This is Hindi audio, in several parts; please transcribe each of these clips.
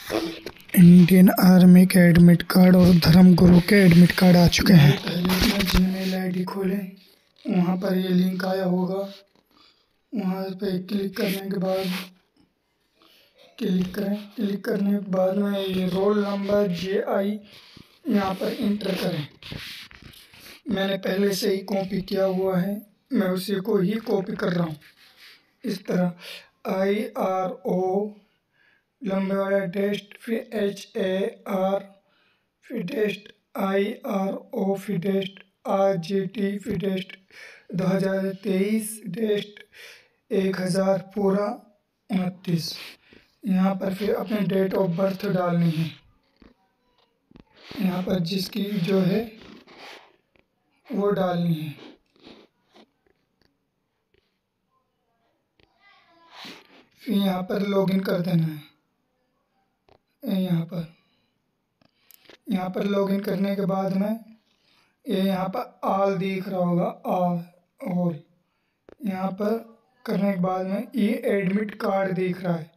इंडियन आर्मी के एडमिट कार्ड और धर्मगुरु के एडमिट कार्ड आ चुके हैं। पहले अपना जीमेल आईडी खोलें, वहाँ पर ये लिंक आया होगा, वहाँ पे क्लिक करने के बाद क्लिक करने के बाद में ये रोल नंबर JI यहाँ पर इंटर करें। मैंने पहले से ही कॉपी किया हुआ है, मैं उसी को ही कॉपी कर रहा हूँ। इस तरह IRO लंबे वाला टेस्ट, फिर HAR, फिर टेस्ट IRO, फिर टेस्ट RGT, फिर टेस्ट 2023, टेस्ट 1000 पूरा 29। यहाँ पर फिर अपने डेट ऑफ बर्थ डालनी है। यहाँ पर जिसकी जो है वो डालनी है। फिर यहाँ पर लॉगिन कर देना है। यहाँ पर लॉगिन करने के बाद में ये यहाँ पर ऑल दिख रहा होगा, ऑल यहाँ पर करने के बाद में ये एडमिट कार्ड दिख रहा है,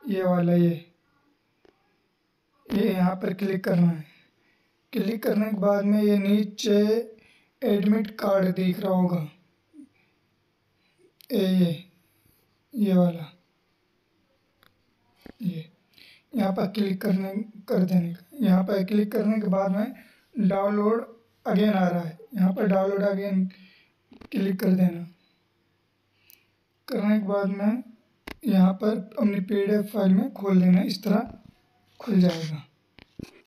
ये वाला ये यहाँ पर क्लिक करना है। क्लिक करने के बाद में ये नीचे एडमिट कार्ड दिख रहा होगा, ये वाला, ये यहाँ पर क्लिक कर देने का। यहाँ पर क्लिक करने के बाद में डाउनलोड अगेन आ रहा है, यहाँ पर डाउनलोड अगेन क्लिक कर देना। करने के बाद में यहाँ पर अपनी PDF फाइल में खोल लेना, इस तरह खुल जाएगा।